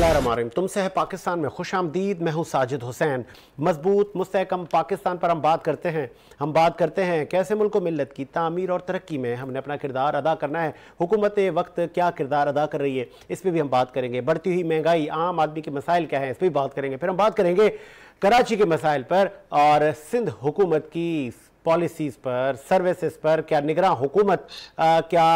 बिस्मिल्लाहिर्रहमानिर्रहीम। तुमसे है पाकिस्तान में खुश आमदीद। मैं हूँ साजिद हुसैन। मजबूत मुस्तहकम पाकिस्तान पर हम बात करते हैं कैसे मुल्क मिल्लत की तामीर और तरक्की में हमने अपना किरदार अदा करना है। हुकूमत वक्त क्या किरदार अदा कर रही है, इस पर भी हम बात करेंगे। बढ़ती हुई महंगाई, आम आदमी के मसाइल क्या हैं, इस पर भी बात करेंगे। फिर हम बात करेंगे कराची के मसाइल पर और सिंध हुकूमत की पॉलिसीज़ पर, सर्विसेज पर। क्या निगरान हुकूमत क्या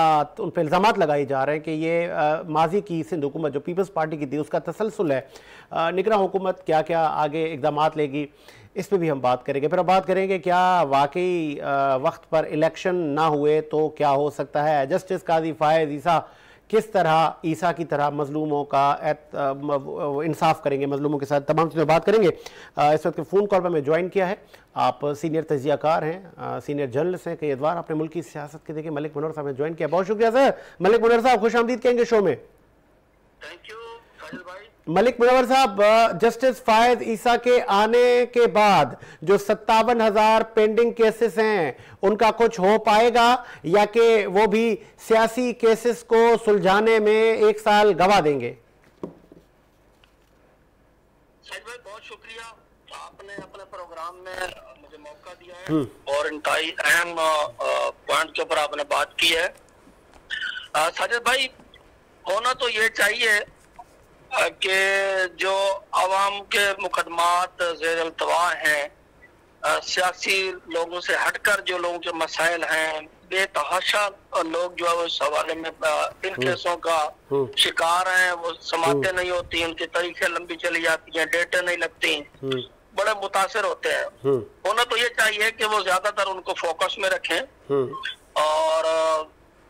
उन पर इल्ज़ामात लगाए जा रहे हैं कि ये माजी की सिंध हुकूमत जो पीपल्स पार्टी की थी उसका तसलसल है। निगरान हुकूमत क्या क्या आगे इक़दाम लेगी, इस पर भी हम बात करेंगे। फिर हम बात करेंगे क्या वाकई वक्त पर इलेक्शन ना हुए तो क्या हो सकता है। जस्टिस काजी फायज़ ईसा किस तरह ईसा की तरह मजलूमों का इंसाफ करेंगे, मजलूमों के साथ तमाम चीज़ें बात करेंगे। इस वक्त फ़ोन कॉल पर मैं ज्वाइन किया है। आप सीनियर तजियाकार हैं, सीनियर जर्नलिस्ट हैं, कई अदवार आपने मुल्क की सियासत के देखिए। मलिक मुनव्वर साहब ने ज्वाइन किया, बहुत शुक्रिया सर। मलिक मुनव्वर साहब खुश आमदीद कहेंगे शो में। थैंक यू साजिद भाई। मलिक मुनव्वर साहब, जस्टिस फायद ईसा के आने के बाद जो 57,000 पेंडिंग केसेस हैं उनका कुछ हो पाएगा या कि वो भी सियासी केसेस को सुलझाने में 1 साल गवा देंगे? साजिद भाई बहुत शुक्रिया, आपने अपने प्रोग्राम में मुझे मौका दिया है और इंतहाई अहम पॉइंट के ऊपर आपने बात की है। साजिद भाई, होना तो ये चाहिए कि जो आवाम के मुकदमात ज़ेर अल्तवा हैं, सियासी लोगों से हटकर जो लोगों के मसाइल हैं, बेतहाशा लोग जो है उस हवाले में इन केसों का शिकार हैं, वो समातें नहीं होती, उनकी तारीखें लंबी चली जाती हैं, डेटें नहीं लगती, बड़े मुतासिर होते हैं। होना तो ये चाहिए कि वो ज्यादातर उनको फोकस में रखें और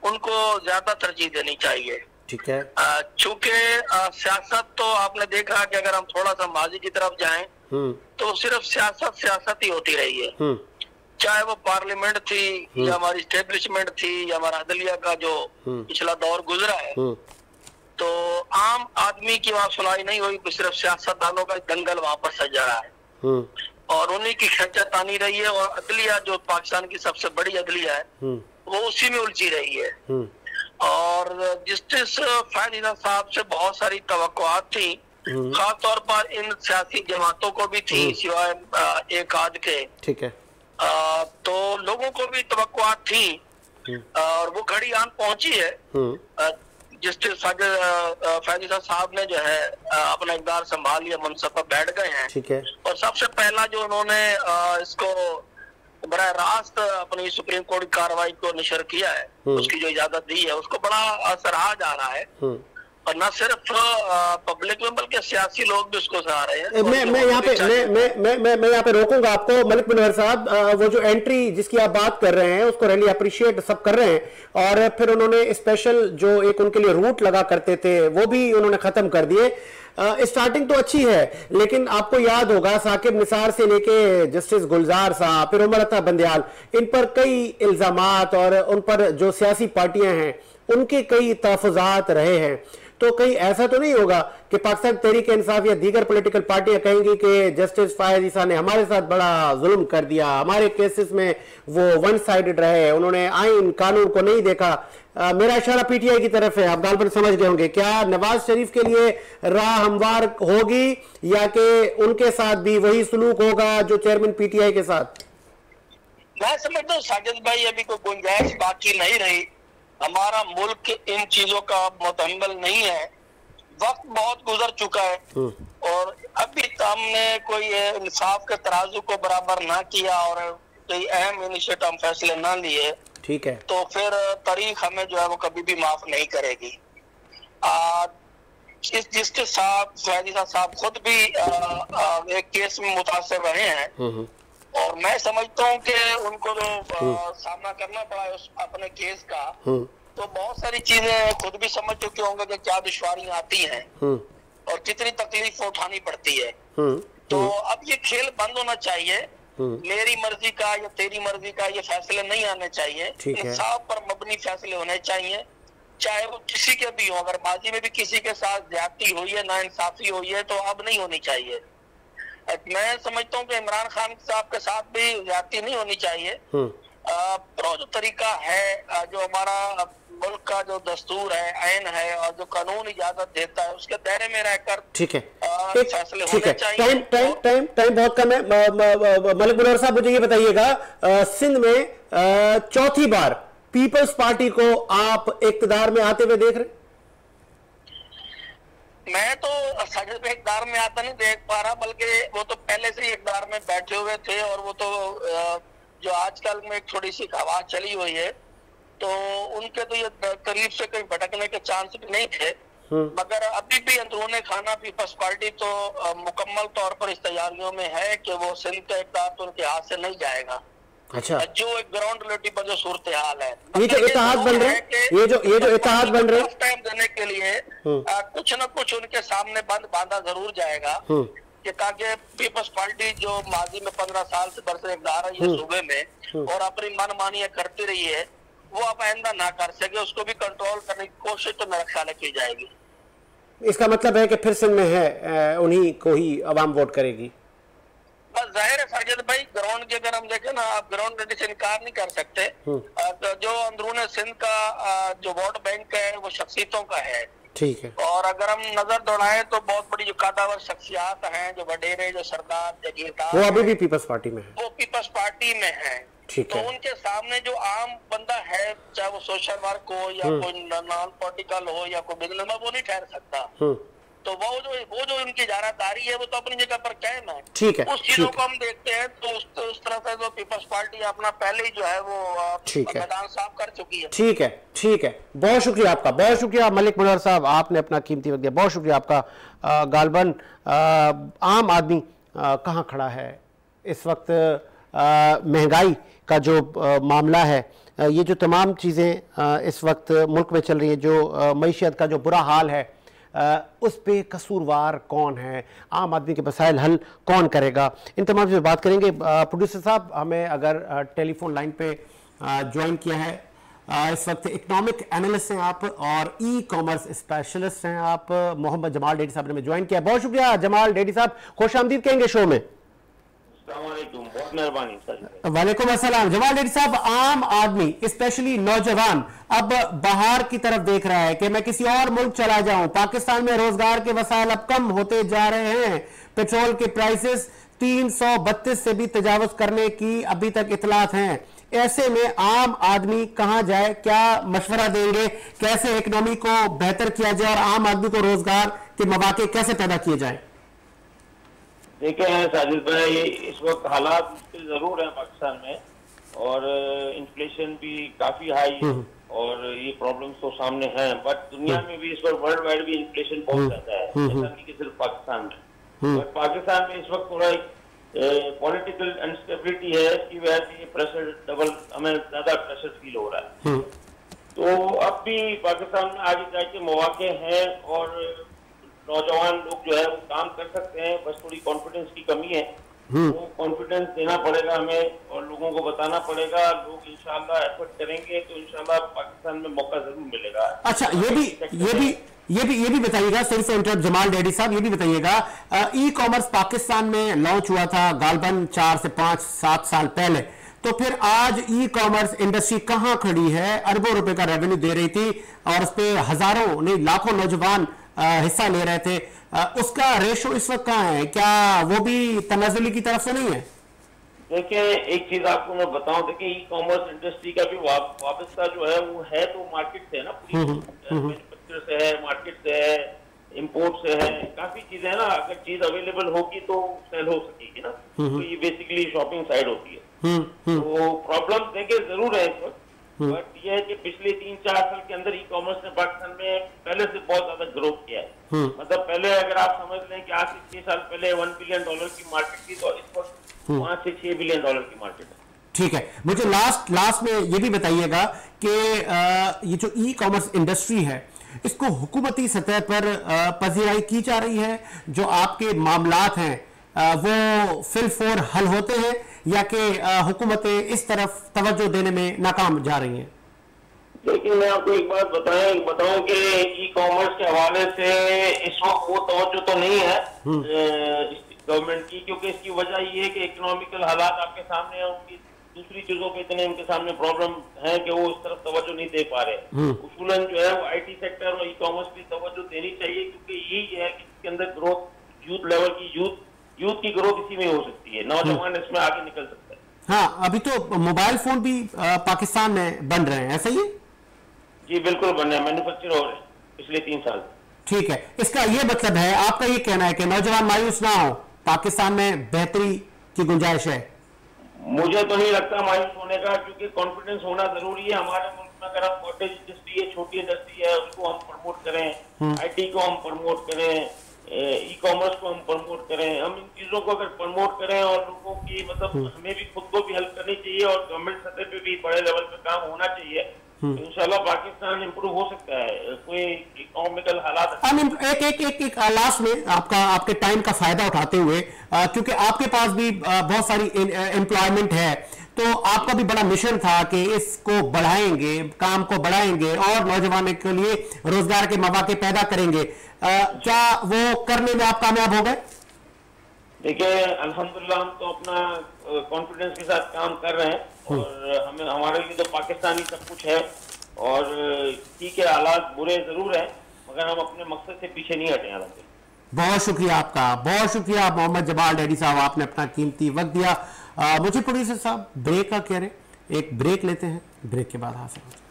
उनको ज्यादा तरजीह देनी चाहिए। ठीक है। चूंकि सियासत तो आपने देखा कि अगर हम थोड़ा सा माजी की तरफ जाएं तो सिर्फ सियासत ही होती रही है, चाहे वो पार्लियामेंट थी या हमारी स्टेब्लिशमेंट थी या हमारा अदलिया का जो पिछला दौर गुजरा है। तो आम आदमी की वहाँ सुनाई नहीं हुई, सिर्फ सियासतदानों का दंगल वहाँ पर सजा रहा है और उन्हीं की खींचातानी रही है। और अदलिया जो पाकिस्तान की सबसे बड़ी अदलिया है वो उसी में उलझी रही है। और जस्टिस फायद ईसा साहब से बहुत सारी तवक्कुआत थी, खास तौर पर इन सियासी जमातों को भी थी सिवाय एक आध के। ठीक है। तो लोगों को भी तवक्कुआत थी और वो घड़ी आन पहुंची है। जस्टिस फायद ईसा साहब ने जो है अपना इक़्तिदार संभाल लिया, मनसब पर बैठ गए हैं। ठीक है। और सबसे पहला जो उन्होंने इसको बड़ा रास्त अपनी सुप्रीम कोर्ट की कार्रवाई को नशर किया है, उसकी जो इजाजत दी है उसको बड़ा सराहा जा रहा है और न सिर्फ पब्लिक में बल्कि सियासी लोग भी उसको सराह रहे हैं। मैं यहाँ पे रोकूंगा आपको मलिक मुनव्वर साहब। वो जो एंट्री जिसकी आप बात कर रहे हैं उसको रियली अप्रिशिएट सब कर रहे हैं और फिर उन्होंने स्पेशल जो एक उनके लिए रूट लगा करते थे वो भी उन्होंने खत्म कर दिए। स्टार्टिंग तो अच्छी है, लेकिन आपको याद होगा साकिब निसार से लेके जस्टिस गुलजार साहब, फिर उमर अता बंदयाल, इन पर कई इल्जामात और उन पर जो सियासी पार्टियां हैं उनके कई तहफ़्फ़ुज़ात रहे हैं। तो कहीं ऐसा तो नहीं होगा कि पाकिस्तान तहरीक इंसाफ या दीगर पॉलिटिकल पार्टियां कहेंगी कि जस्टिस फायद ईसा ने हमारे साथ बड़ा जुल्म कर दिया, हमारे केसेस में वो वन साइडेड रहे, उन्होंने आइन कानून को नहीं देखा। मेरा इशारा पीटीआई की तरफ है, आप गालबन समझ गए होंगे। क्या नवाज शरीफ के लिए राह हमवार होगी या कि उनके साथ भी वही सलूक होगा जो चेयरमैन पीटीआई के साथ? मैं समझता हूँ साजिद भाई अभी कोई गुंजाइश बाकी नहीं रही। हमारा मुल्क इन चीजों का मुतहम्मिल नहीं है, वक्त बहुत गुजर चुका है और अभी हमने कोई इंसाफ के तराजू को बराबर ना किया और कोई अहम इनिशिएटिव हम फैसले ना लिए, ठीक है, तो फिर तारीख हमें जो है वो कभी भी माफ नहीं करेगी। इस जस्टिस साहब फायद ईसा साहब खुद भी एक केस में मुतासिर रहे हैं और मैं समझता हूँ कि उनको जो सामना करना पड़ा है उस अपने केस का, तो बहुत सारी चीजें खुद भी समझ चुके होंगे कि क्या दुश्वारियां आती हैं और कितनी तकलीफ उठानी पड़ती है। तो अब ये खेल बंद होना चाहिए। मेरी मर्जी का या तेरी मर्जी का ये फैसले नहीं आने चाहिए, इंसाफ पर मबनी फैसले होने चाहिए, चाहे वो किसी के भी हो। अगर माजी में भी किसी के साथ ज्यादती हुई है, नाइंसाफी हुई है, तो अब नहीं होनी चाहिए। मैं समझता हूँ कि इमरान खान साहब के साथ भी ज्यादती नहीं होनी चाहिए जो तरीका है, जो हमारा मुल्क का जो दस्तूर है, आइन है और जो कानून इजाजत देता है, उसके दायरे में रहकर ठीक है, फैसले होने चाहिए। टाइम बहुत कम है। मलिक मुनव्वर साहब, मुझे ये बताइएगा, सिंध में चौथी बार पीपल्स पार्टी को आप इक्तदार में आते हुए देख रहे? मैं तो साजिद भाई इक़्तिदार में आता नहीं देख पा रहा, बल्कि वो तो पहले से ही इक़्तिदार में बैठे हुए थे, और वो तो जो आजकल में एक थोड़ी सी हवा चली हुई है, तो उनके तो ये करीब से कहीं भटकने के चांस भी नहीं थे। मगर अभी भी अंदरूने खाना पीपल्स पार्टी तो मुकम्मल तौर पर इस तैयारियों में है कि वो सिंध का इक़्तिदार तो उनके हाथ से नहीं जाएगा। अच्छा, जो एक ग्राउंड रियलिटी पर जो सूरत हाल है, ये जो इत्तेहाद बन रहे हैं, ये जो इत्तेहाद बन रहे हैं, टाइम देने के लिए कुछ न कुछ उनके सामने बंद बांधा जरूर जाएगा, कि ताकि पीपल्स पार्टी जो माजी में 15 साल से बरसर इक़्तिदार है ये सूबे में और अपनी मनमानियां करती रही है, वो अब आइंदा ना कर सके, उसको भी कंट्रोल करने की कोशिश तो मेरे ख्याल की जाएगी। इसका मतलब है कि फिर सिंध में है उन्हीं को ही अवाम वोट करेगी। बस जाहिर है साजिद भाई, ग्राउंड के अगर हम देखें ना, आप ग्राउंड रियलिटी से इनकार नहीं कर सकते। तो जो अंदरून सिंध का जो वोट बैंक है वो शख्सियतों का है। ठीक है, और अगर हम नजर दौड़ाएं तो बहुत बड़ी जो कादावर शख्सियात हैं, जो वडेरे, जो सरदार, जगीरदार, वो अभी भी पीपल्स पार्टी में है, वो पीपल्स पार्टी में है। तो उनके सामने जो आम बंदा है, चाहे वो सोशल वर्क हो या कोई नॉन पॉलिटिकल हो या कोई बिजनेस, वो नहीं ठहर सकता। तो वो जो इनकी इजारादारी है वो तो अपनी जगह पर कायम है। ठीक है, उस चीजों को हम देखते हैं तो उस तरह से जो पीपल्स पार्टी अपना पहले ही जो है वो मैदान साफ कर चुकी है। ठीक है, ठीक है, बहुत शुक्रिया आपका, बहुत शुक्रिया मलिक मुनव्वर साहब, आपने अपना कीमती वक्त दिया, बहुत शुक्रिया आपका। गालबन आम आदमी कहाँ खड़ा है इस वक्त? महंगाई का जो मामला है, ये जो तमाम चीज़ें इस वक्त मुल्क में चल रही हैं, जो मईशत का जो बुरा हाल है, उस पे कसूरवार कौन है, आम आदमी के मसाइल हल कौन करेगा, इन तमाम चीज़ बात करेंगे। प्रोड्यूसर साहब, हमें अगर टेलीफोन लाइन पे ज्वाइन किया है, इस वक्त इकोनॉमिक एनालिस्ट हैं आप और ई कॉमर्स स्पेशलिस्ट हैं आप, मोहम्मद जमाल डेडी साहब ने ज्वाइन किया। बहुत शुक्रिया जमाल डेडी साहब, खुश आमदीद कहेंगे शो में। बहुत मेहरबानी सर। वालेकुम अस्सलाम। जमाल डेडी साहब, आम आदमी स्पेशली नौजवान अब बाहर की तरफ देख रहा है कि मैं किसी और मुल्क चला जाऊं, पाकिस्तान में रोजगार के वसाइल अब कम होते जा रहे हैं, पेट्रोल के प्राइसेस 332 से भी तजावुज करने की अभी तक इतलात हैं। ऐसे में आम आदमी कहां जाए, क्या मशवरा देंगे, कैसे इकोनॉमी को बेहतर किया जाए और आम आदमी को रोजगार के मौके कैसे पैदा किए जाए? देखिए साजिद भाई, इस वक्त हालात मुश्किल जरूर है पाकिस्तान में, और इन्फ्लेशन भी काफी हाई है और ये प्रॉब्लम्स तो सामने हैं, बट दुनिया में भी इस वक्त वर्ल्ड वाइड भी इन्फ्लेशन बहुत ज्यादा है, ऐसा नहीं कि सिर्फ पाकिस्तान में। बट पाकिस्तान में इस वक्त थोड़ा पॉलिटिकल अनस्टेबिलिटी है, इसकी वजह से ये प्रेशर डबल, हमें ज्यादा प्रेशर फील हो रहा है। तो अब भी पाकिस्तान में आगे जाके मौके हैं और नौजवान लोग जो है वो काम कर सकते हैं, बस थोड़ी कॉन्फिडेंस की कमी है। वो कॉन्फिडेंस देना पड़ेगा हमें और लोगों को बताना पड़ेगा, लोग इंशाल्लाह एफर्ट करेंगे तो इंशाल्लाह पाकिस्तान में मौका जरूर मिलेगा। अच्छा, ये भी बताइएगा, सिर्फ इंटरप्ट जमाल डेडी साहब, ये भी बताइएगा, ई कॉमर्स पाकिस्तान में लॉन्च हुआ था गालबन 4 से 5 7 साल पहले, तो फिर आज ई कॉमर्स इंडस्ट्री कहां खड़ी है? अरबों रुपए का रेवेन्यू दे रही थी और उस पर हजारों नहीं लाखों नौजवान हिस्सा ले रहे थे, उसका रेशो इस वक्त कहाँ है? क्या वो भी तनाजुली की तरफ से नहीं है? देखिए, एक चीज आपको मैं बताऊं, देखिए ई कॉमर्स इंडस्ट्री का भी वाबस्ता जो है वो है तो मार्केट से है ना, मैन्युफैक्चर से है, मार्केट से है, इम्पोर्ट से है, काफी चीजें है ना। अगर चीज अवेलेबल होगी तो सेल हो सकेगी ना, तो ये बेसिकली शॉपिंग साइड होती है। तो प्रॉब्लम देखिए जरूर है इस वक्त, बट ये है कि पिछले 3-4 साल के अंदर ई कॉमर्स ने पाकिस्तान में पहले से बहुत ज्यादा ग्रोथ किया है। मतलब पहले अगर आप समझ लें कि आज से 6 साल पहले $1 बिलियन की मार्केट थी, तो इस वक्त 5 से 6 बिलियन की मार्केट है। ठीक है, मुझे लास्ट में ये भी बताइएगा कि ये जो ई कॉमर्स इंडस्ट्री है, इसको हुकूमती सतह पर पजीराई की जा रही है? जो आपके मामलात हैं वो फिलफोर हल होते हैं या कि हुकूमतें इस तरफ तवज्जो देने में नाकाम जा रही हैं? लेकिन मैं आपको एक बात बताऊं कि ई कॉमर्स के हवाले से इस वक्त वो तवज्जो तो नहीं है गवर्नमेंट की, क्योंकि इसकी वजह ये है कि इकोनॉमिकल हालात आपके सामने है, उनकी दूसरी चीजों पे इतने उनके सामने प्रॉब्लम है कि वो इस तरफ तवज्जो नहीं दे पा रहे। उसूलन जो है वो आईटी सेक्टर और ई कॉमर्स की तवज्जो देनी चाहिए, क्योंकि यही है कि इसके अंदर ग्रोथ यूथ लेवल की यूथ की ग्रोथ इसी में हो सकती है, नौजवान इसमें आगे निकल सकता है। हाँ, अभी तो मोबाइल फोन भी पाकिस्तान में बन रहे हैं, ऐसा ही है? जी बिल्कुल बन रहे हैं, मैन्युफैक्चर हो रहे हैं पिछले 3 साल। ठीक है, इसका ये मतलब है, आपका ये कहना है कि नौजवान मायूस ना हो, पाकिस्तान में बेहतरी की गुंजाइश है? मुझे तो नहीं लगता मायूस होने का, क्योंकि कॉन्फिडेंस होना जरूरी है। हमारे मुल्क में अगर हम कॉटेज इंडस्ट्री है, छोटी इंडस्ट्री है, उसको हम प्रमोट करें, आईटी को हम प्रमोट करें, ई कॉमर्स को हम प्रमोट करें, हम इन चीजों को अगर प्रमोट करें और लोगों की मतलब हमें भी खुद को भी हेल्प करनी चाहिए और गवर्नमेंट सतह पे भी बड़े लेवल पे काम होना चाहिए, तो इंशाल्लाह पाकिस्तान इम्प्रूव हो सकता है। कोई इकोनॉमिकल हालात एक लास्ट में आपके टाइम का फायदा उठाते हुए, क्योंकि आपके पास भी बहुत सारी एम्प्लॉयमेंट है, तो आपका भी बड़ा मिशन था कि इसको बढ़ाएंगे, काम को बढ़ाएंगे और नौजवानों के लिए रोजगार के मौके पैदा करेंगे। क्या वो करने में आप कामयाब हो गए? देखिए अल्हम्दुलिल्लाह हम तो अपना कॉन्फिडेंस के साथ काम कर रहे हैं और हमें हमारे लिए तो पाकिस्तानी सब कुछ है और ठीक है, हालात बुरे जरूर हैं मगर हम अपने मकसद से पीछे नहीं हटे। बहुत शुक्रिया आपका, बहुत शुक्रिया मोहम्मद जमाल डैडी साहब, आपने अपना कीमती वक्त दिया। मुझे प्रोड्यूसर साहब ब्रेक का कह रहे, एक ब्रेक लेते हैं, ब्रेक के बाद हासिल होते हैं।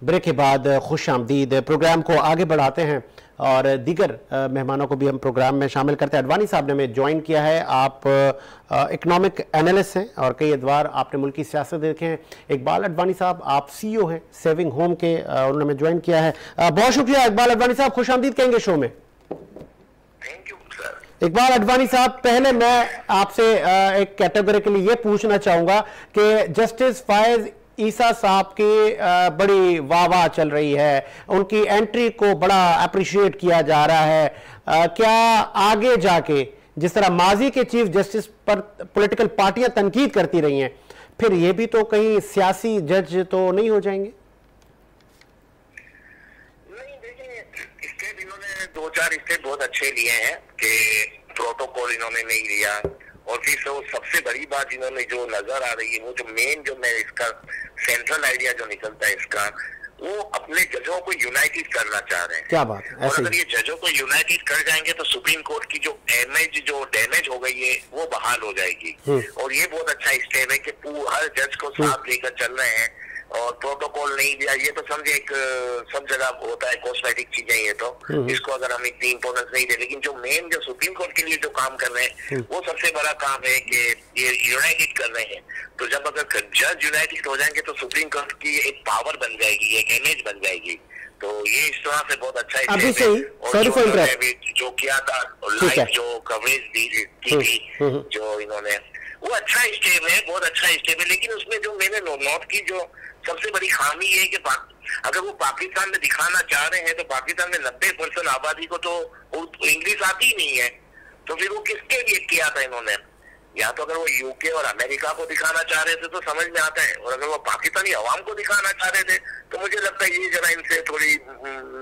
ब्रेक के बाद खुश आमदीद। प्रोग्राम को आगे बढ़ाते हैं और दीगर मेहमानों को भी हम प्रोग्राम में शामिल करते हैं। अडवाणी साहब ने हमें ज्वाइन किया है। आप इकनॉमिक एनालिस्ट हैं और कई अदवार आपने मुल्क की सियासत देखे हैं। इकबाल अडवाणी साहब आप CEO हैं सेविंग होम के, उन्होंने हमें ज्वाइन किया है। बहुत शुक्रिया इकबाल अडवाणी साहब, खुश आमदीद कहेंगे शो में। Thank you sir. Iqbal Advani साहब, पहले मैं आपसे एक कैटेगरी के लिए ये पूछना चाहूँगा कि जस्टिस फायज ईसा साहब की बड़ी वाह चल रही है, उनकी एंट्री को बड़ा अप्रिशिएट किया जा रहा है। क्या आगे जाके जिस तरह माजी के चीफ जस्टिस पर पॉलिटिकल पार्टियां तनकीद करती रही हैं, फिर ये भी तो कहीं सियासी जज तो नहीं हो जाएंगे? नहीं, देखिए स्टेप इन्होंने 2-4 स्टेप बहुत अच्छे लिए हैं कि प्रोटोकॉल इन्होंने नहीं लिया और फिर तो सबसे बड़ी बात इन्होंने जो नजर आ रही है, वो जो मेन जो मैं इसका सेंट्रल आइडिया जो निकलता है इसका, वो अपने जजों को यूनाइटेड करना चाह रहे हैं। क्या बात है, और अगर ये जजों को यूनाइटेड कर जाएंगे तो सुप्रीम कोर्ट की जो डैमेज हो गई है वो बहाल हो जाएगी। और ये बहुत अच्छा स्टेप है कि हर जज को साथ लेकर चल रहे हैं और प्रोटोकॉल नहीं दिया। ये तो समझे एक सब जगह होता है कॉस्मेटिक चीजें, ये तो इसको अगर हम इतनी इंपोर्टेंस नहीं दे, लेकिन जो मेन जो सुप्रीम कोर्ट के लिए जो काम कर रहे हैं वो सबसे बड़ा काम है कि ये यूनाइटेड कर रहे हैं। तो जब अगर जज यूनाइटेड हो जाएंगे तो सुप्रीम कोर्ट की एक पावर बन जाएगी, एक इमेज बन जाएगी। तो ये इस तरह से बहुत अच्छा अभी से ही जो किया था, लाइव जो कवरेज दी थी जो इन्होंने, वो अच्छा स्टेप है, बहुत अच्छा स्टेप है। लेकिन उसमें जो मैंने नोट की जो सबसे बड़ी खामी ये है कि अगर वो पाकिस्तान में दिखाना चाह रहे हैं तो पाकिस्तान में 90% आबादी को तो इंग्लिश आती ही नहीं है, तो फिर वो किसके लिए किया था इन्होंने? या तो अगर वो यूके और अमेरिका को दिखाना चाह रहे थे तो समझ में आता है, और अगर वो पाकिस्तानी अवाम को दिखाना चाह रहे थे तो मुझे लगता है ये जरा इनसे थोड़ी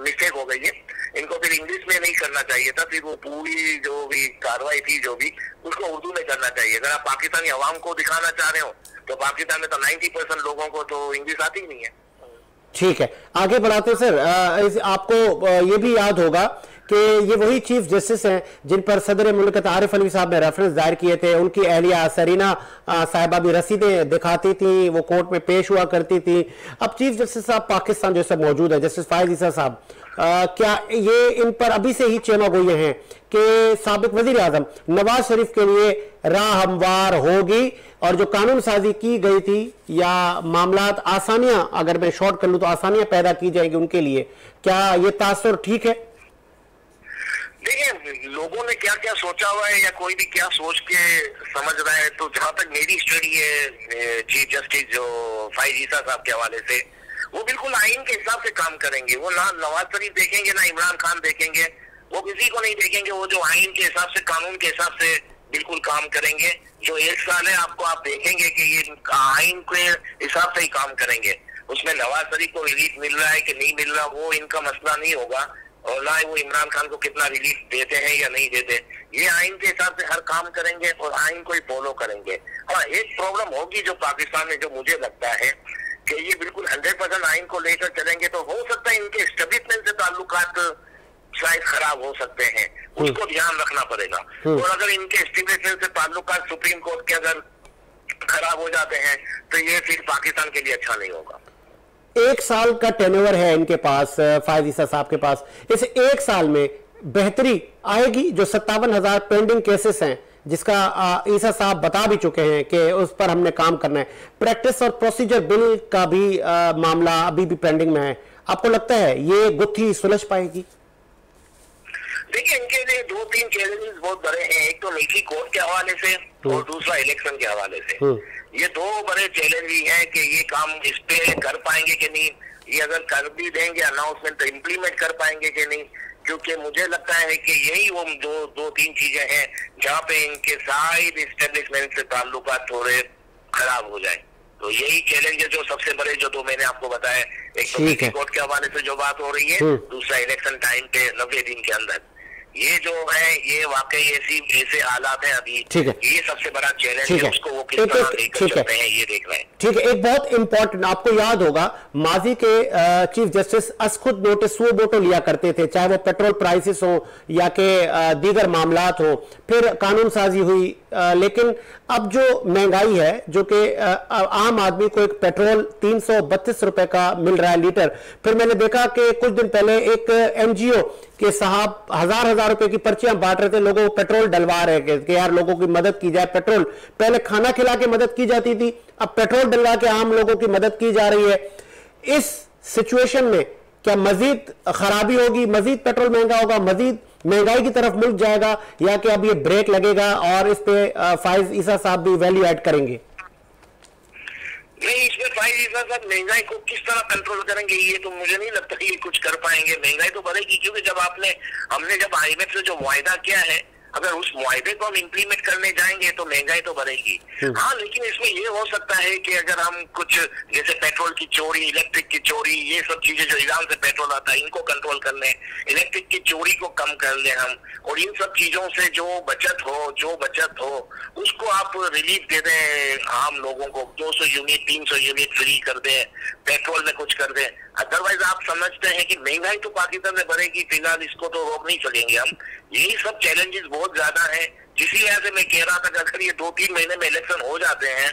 मिस्टेक हो गई है। इनको फिर इंग्लिश में नहीं करना चाहिए था, फिर वो पूरी जो भी कार्रवाई थी जो भी उसको उर्दू में करना चाहिए। अगर आप पाकिस्तानी अवाम को दिखाना चाह रहे हो तो पाकिस्तान में तो 90% लोगों को तो इंग्लिश आती ही नहीं है। ठीक है, आगे बढ़ाते सर। आपको ये भी याद होगा कि ये वही चीफ जस्टिस हैं जिन पर सदर मुल्क आरिफ अलवी साहब ने रेफरेंस दायर किए थे। उनकी अहलिया सरीना साहिबा भी रसीदें दिखाती थी, वो कोर्ट में पेश हुआ करती थी। अब चीफ जस्टिस साहब पाकिस्तान जो सब मौजूद है, जस्टिस फायज ईसा साहब, क्या ये इन पर अभी से ही चेमा गोई हैं कि साबिक वजीर आजम नवाज शरीफ के लिए राह हमवार होगी और जो कानून साजी की गई थी या मामलात आसानियां, अगर मैं शॉर्ट कर लूं तो आसानियां पैदा की जाएगी उनके लिए? क्या ये तासुर ठीक है? देखिए लोगों ने क्या क्या सोचा हुआ है या कोई भी क्या सोच के समझ रहा है, तो जहां तक मेरी स्टडी है चीफ जस्टिस जो फायज ईसा साहब के हवाले से, वो बिल्कुल आइन के हिसाब से काम करेंगे। वो ना नवाज शरीफ देखेंगे ना इमरान खान देखेंगे, वो किसी को नहीं देखेंगे। वो जो आइन के हिसाब से, कानून के हिसाब से बिल्कुल काम करेंगे। जो 1 साल है आपको आप देखेंगे कि ये आइन के हिसाब से ही काम करेंगे। उसमें नवाज शरीफ को रिलीफ मिल रहा है कि नहीं मिल रहा वो इनका मसला नहीं होगा, और ना वो इमरान खान को कितना रिलीफ देते हैं या नहीं देते। ये आइन के हिसाब से हर काम करेंगे और आइन को ही फॉलो करेंगे। हाँ, एक प्रॉब्लम होगी जो पाकिस्तान में, जो मुझे लगता है कि ये बिल्कुल 100% आइन को लेकर चलेंगे तो हो सकता है इनके एस्टेब्लिशमेंट से ताल्लुकात शायद खराब हो सकते हैं, उसको ध्यान रखना पड़ेगा। और अगर इनके एस्टेब्लिशमेंट से ताल्लुकात सुप्रीम कोर्ट के अगर खराब हो जाते हैं तो ये फिर पाकिस्तान के लिए अच्छा नहीं होगा। 1 साल का टेन्योर है इनके पास, फायज ईसा साहब के पास। इस 1 साल में बेहतरी आएगी? जो 57,000 पेंडिंग केसेस हैं, जिसका ईसा साहब बता भी चुके हैं कि उस पर हमने काम करना है, प्रैक्टिस और प्रोसीजर बिल का भी मामला अभी भी पेंडिंग में है, आपको लगता है ये गुत्थी सुलझ पाएगी? देखिए, इनके लिए 2-3 चैलेंजेस बहुत बड़े हैं। एक तो मिलिट्री कोर्ट के हवाले से और दूसरा इलेक्शन के हवाले से। ये 2 बड़े चैलेंज ही हैं कि ये काम इस पे कर पाएंगे कि नहीं, ये अगर कर भी देंगे अनाउंसमेंट तो इम्प्लीमेंट कर पाएंगे कि नहीं, क्योंकि मुझे लगता है कि यही वो 2-3 चीजें हैं जहाँ पे इनके साइड इस्टेब्लिशमेंट से ताल्लुकात थोड़े खराब हो जाए। तो यही चैलेंज है जो सबसे बड़े, जो 2 मैंने आपको बताया। एक तो मिलिट्री कोर्ट के हवाले से जो बात हो रही है, दूसरा इलेक्शन टाइम पे 90 दिन के अंदर। ये जो है ये वाकई ऐसे हालात हैं अभी, ये सबसे बड़ा चैलेंज है, उसको वो किस तरह लेकर चलते हैं ये देखना है। ठीक है, एक बहुत इंपॉर्टेंट, आपको याद होगा माजी के चीफ जस्टिस खुद नोटिस वो बोटो लिया करते थे, चाहे वो पेट्रोल प्राइसेस हो या के दीगर मामलात हो, फिर कानून साजी हुई, लेकिन अब जो महंगाई है, जो कि आम आदमी को एक पेट्रोल 332 रुपए का मिल रहा है लीटर। फिर मैंने देखा कि कुछ दिन पहले एक एनजीओ के साहब हजार रुपए की पर्चियां बांट रहे थे, लोगों को पेट्रोल डलवा रहे थे कि यार लोगों की मदद की जाए। पेट्रोल पहले खाना खिला के मदद की जाती थी, अब पेट्रोल डलवा के आम लोगों की मदद की जा रही है। इस सिचुएशन में क्या मजीद खराबी होगी, मजीद पेट्रोल महंगा होगा, मजीद महंगाई की तरफ मुल्क जाएगा, या कि अब ये ब्रेक लगेगा और इस पे फाइज ईसा साहब भी वैल्यू ऐड करेंगे? नहीं, इसमें फाइज ईसा साहब महंगाई को किस तरह कंट्रोल करेंगे ये तो मुझे नहीं लगता कि ये कुछ कर पाएंगे। महंगाई तो बढ़ेगी, क्योंकि जब हमने जब IMF से जो वायदा किया है, अगर उस मुआहदे को हम इम्प्लीमेंट करने जाएंगे तो महंगाई तो बढ़ेगी। हाँ, लेकिन इसमें ये हो सकता है कि अगर हम कुछ जैसे पेट्रोल की चोरी, इलेक्ट्रिक की चोरी, ये सब चीजें जो ईरान से पेट्रोल आता है इनको कंट्रोल कर लें, इलेक्ट्रिक की चोरी को कम कर लें हम, और इन सब चीजों से जो बचत हो उसको आप रिलीफ दे दें आम लोगों को, 200 यूनिट 300 यूनिट फ्री कर दें, पेट्रोल में कुछ कर दें। अदरवाइज आप समझते हैं कि महंगाई तो पाकिस्तान में बढ़ेगी, फिलहाल इसको तो रोक नहीं सकेंगे हम। यही सब चैलेंजेस बहुत ज्यादा है, जिसी वजह से मैं कह रहा था कि अगर ये 2-3 महीने में इलेक्शन हो जाते हैं,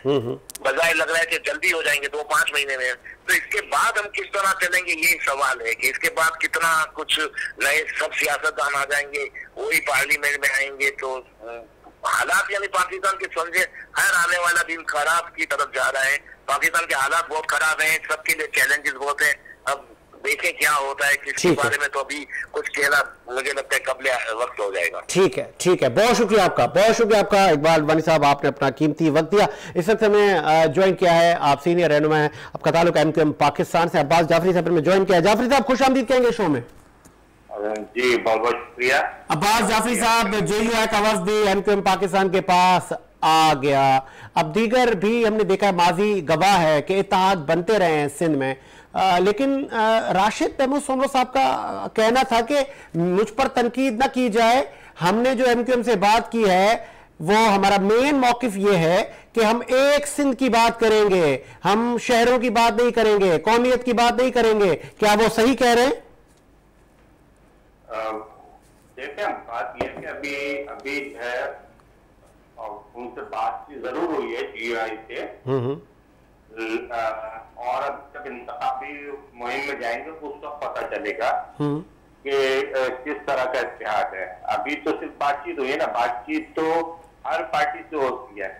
बजाय लग रहा है कि जल्दी हो जाएंगे 2-5 महीने में, तो इसके बाद हम किस तरह चलेंगे यही सवाल है कि इसके बाद कितना कुछ नए सब सियासतदान आ जाएंगे, वही पार्लियामेंट में आएंगे, तो हालात यानी पाकिस्तान के समझे हर आने वाला दिन खराब की तरफ जा रहा है। पाकिस्तान के हालात बहुत खराब हैं, सबके लिए चैलेंजेस बहुत हैं। अब देखें क्या होता है, किसके बारे में तो अभी कुछ कहना मुझे लगता है कब वक्त हो जाएगा। ठीक है, बहुत शुक्रिया आपका इकबाल वानी साहब, आपने अपना कीमती वक्त दिया। इस वक्त हमें ज्वाइन किया है, आप सीनियर रहनुमा हैं, आपका ताल्लुक MQM पाकिस्तान से, अब्बास जाफरी साहब ने ज्वाइन किया है। जाफरी साहब खुश आमदीद कहेंगे शो में। जी बहुत बहुत शुक्रिया। अब्बास जाफरी साहब, JUI का वफ्द भी MQM पाकिस्तान के पास आ गया। अब दीगर भी हमने देखा, माजी गवाह है कि इत्तेहाद बनते रहे हैं सिंध में, लेकिन राशिद तैमूर सोमरो साहब का कहना था कि मुझ पर तनकीद न की जाए, हमने जो MQM से बात की है वो हमारा मेन मौकिफ ये है कि हम एक सिंध की बात करेंगे, हम शहरों की बात नहीं करेंगे, कौमियत की बात नहीं करेंगे। क्या वो सही कह रहे हैं? देखिए, बात यह है कि अभी है उनसे बातचीत जरूर हुई है GUI से, और अब तक इंतखाबी मुहिम में जाएंगे तो उसका पता चलेगा कि किस तरह का इत्तेहाद है। अभी तो सिर्फ बातचीत हुई है ना, बातचीत तो हर पार्टी से होती है।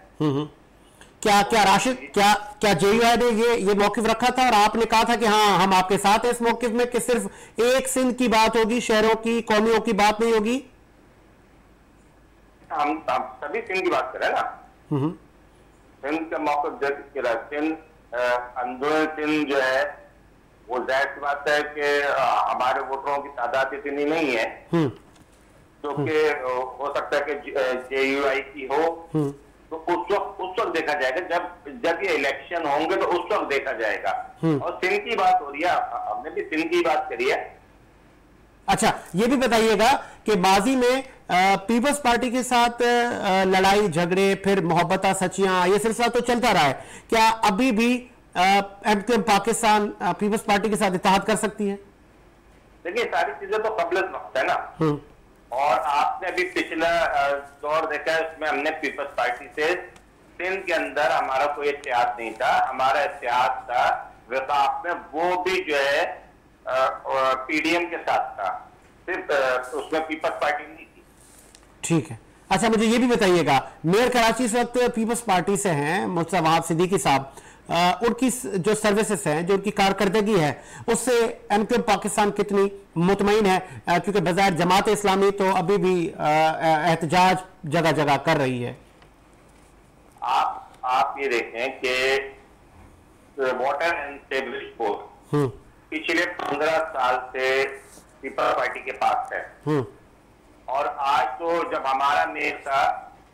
क्या राशिद, क्या JUI ने ये मौकिफ रखा था और आपने कहा था कि हाँ हम आपके साथ हैं इस मौकिफ में कि सिर्फ एक सिंध की बात होगी, शहरों की कौमियों की बात नहीं होगी? हम सभी सिंध की बात करें ना, सिंध का मौकिफ सिंध अंदरूनी सिंध जो है वो जाहिर सी बात है कि हमारे वोटरों की तादाद इतनी नहीं है, जो कि हो सकता है कि JUI की हो, तो उस वक्त देखा जाएगा। जब ये इलेक्शन होंगे तो उस वक्त देखा जाएगा। और सिंध की बात हो रही है, हमने भी सिंध की बात करी है। अच्छा, ये भी बताइएगा कि माजी में पीपल्स पार्टी के साथ लड़ाई झगड़े, फिर मोहब्बत सचियां, ये सिलसिला तो चलता रहा है। क्या अभी भी MQM पाकिस्तान पीपल्स पार्टी के साथ इत्तेहाद कर सकती है? देखिए, सारी चीजें तो कबल वक्त है ना। और आपने अभी पिछला दौर देखा है, उसमें हमने पीपल्स पार्टी से सिंध के अंदर हमारा कोई इत्तेहाद नहीं था। हमारा इत्तेहाद था विकास में, वो भी जो है PDM के साथ था, सिर्फ उसमें पीपल्स पार्टी नहीं थी। ठीक है। अच्छा, मुझे ये भी बताइएगा, मेयर कराची इस वक्त पीपल्स पार्टी से हैं मुर्तज़ा वहाब सिद्दीकी साहब, उनकी जो सर्विसेज हैं, जो उनकी कारकर्दगी है, उससे MQM पाकिस्तान कितनी मुतमईन है? क्योंकि बज़ाहिर जमात इस्लामी तो अभी भी एहतजाज जगह जगह कर रही है। आप ये देखें कि वाटर एंड सीवरेज बोर्ड पिछले 15 साल से पीपल्स पार्टी के पास है। और आज तो जब हमारा मेयर था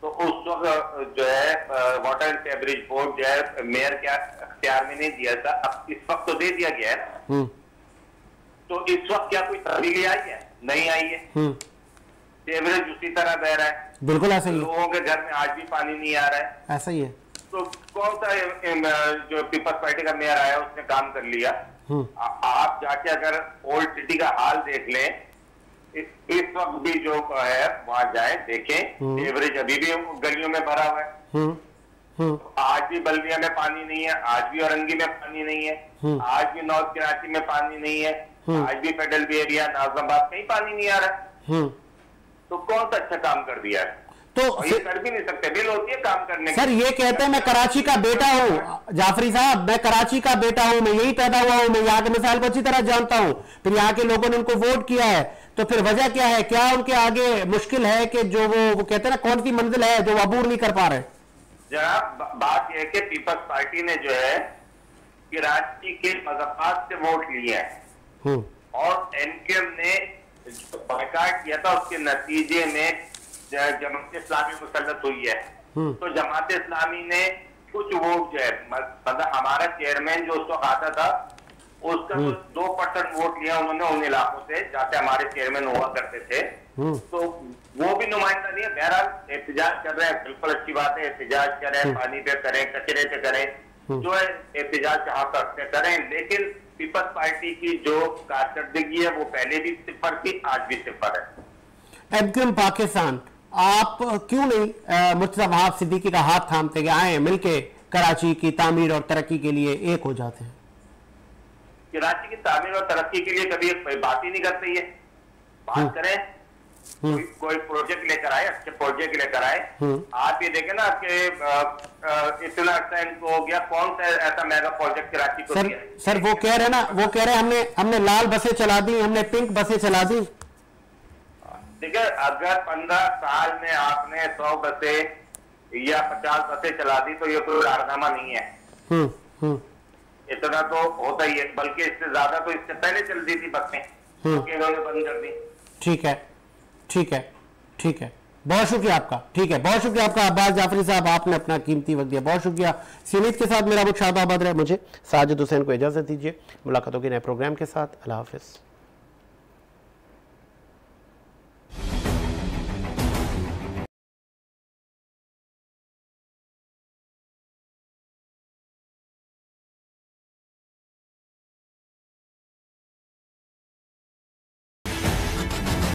तो उस वक्त जो है वाटर एंड सीवरेज बोर्ड जो है मेयर के अख्तियार में नहीं दिया था, अब इस वक्त तो दे दिया गया है ना। तो इस वक्त क्या कोई तब्दीली आई है? नहीं आई है। सीवरेज उसी तरह बह रहा है। बिल्कुल ऐसा ही है। लोगों के घर में आज भी पानी नहीं आ रहा है। ऐसा ही है। तो कौन सा जो पीपल्स पार्टी का मेयर आया उसने काम कर लिया? आप जाके अगर ओल्ड सिटी का हाल देख लें, इस वक्त भी जो है वहां जाए देखें, एवरेज अभी भी गलियों में भरा हुआ है। तो आज भी बल्दिया में पानी नहीं है, आज भी औरंगी में पानी नहीं है, आज भी नॉर्थ कराची में पानी नहीं है, आज भी फेडरल बी एरिया, नाजिमाबाद कहीं पानी नहीं आ रहा है। तो कौन सा अच्छा काम कर दिया है? तो ये कर भी नहीं सकते, बिल होती है काम करने सर ये कहते हैं मैं कराची का बेटा हूँ, जाफरी साहब मैं कराची का बेटा हूँ, मैं यही पैदा हुआ हूँ, मैं यहाँ के मिसाल को अच्छी तरह जानता हूँ, फिर यहाँ के लोगों ने उनको वोट किया है, तो फिर वजह क्या है? क्या उनके आगे मुश्किल है कि जो वो कहते हैं ना, कौन सी मंजिल है जो अबूर नहीं कर पा रहे? जनाब, बात यह है कि पीपल्स पार्टी ने जो है कराची के मज़ाफ़ात से वोट लिए हैं और MQM ने बायकाट किया था, उसके नतीजे में जमात इस्लामी मुसल्लत हुई है। तो जमात इस्लामी ने कुछ वोट जो है, मतलब हमारा चेयरमैन जो उस वक्त आता था उसका 2% वोट लिया उन्होंने उन इलाकों से जहाँ से हमारे चेयरमैन हुआ करते थे। तो वो भी नुमाइंदा नहीं है। बहरहाल एहतजाज कर रहे हैं, बिल्कुल अच्छी बात है, एहतजाज करें, पानी पे करें, कचरे पे करें, जो है एहतजाज जहाँ करते करें, लेकिन पीपल्स पार्टी की जो कारकर्दगी है वो पहले भी सिफर थी, आज भी सिफर है। MQM पाकिस्तान, आप क्यों नहीं मुर्तज़ा वहाब सिद्दीकी का हाथ थामते कि आए मिलके कराची की तामीर और तरक्की के लिए एक हो जाते हैं? कराची की तामीर और तरक्की के लिए कभी बात ही नहीं करते। ये बात करें, कोई प्रोजेक्ट लेकर आए, अच्छे प्रोजेक्ट लेकर आए। आप ये देखें ना कि इतना अच्छा इनको हो गया, कौन सा ऐसा मेगा प्रोजेक्ट कराची को दिया? सर वो कह रहे ना, वो कह रहे हमने लाल बसें चला दी, हमने पिंक बसें चला दी। ठीक है, अगर 15 साल में आपने 100 बसें या 50 बसें चला दी तो ये कोई कारनामा नहीं है। इतना तो होता ही है, बल्कि इससे ज्यादा तो इससे पहले चलती थी बसें, इन्होंने बंद कर दी। ठीक है, ठीक है, ठीक है, बहुत शुक्रिया आपका। ठीक है, बहुत शुक्रिया आपका अब्बास जाफरी साहब, आपने अपना कीमती वक्त दिया, बहुत शुक्रिया। सीमित के साथ मेरा मुझ शादाबाद रहे, मुझे साजिद हुसैन को इजाजत दीजिए। मुलाकात होगी नए प्रोग्राम के साथ। अल्लाह हाफिज।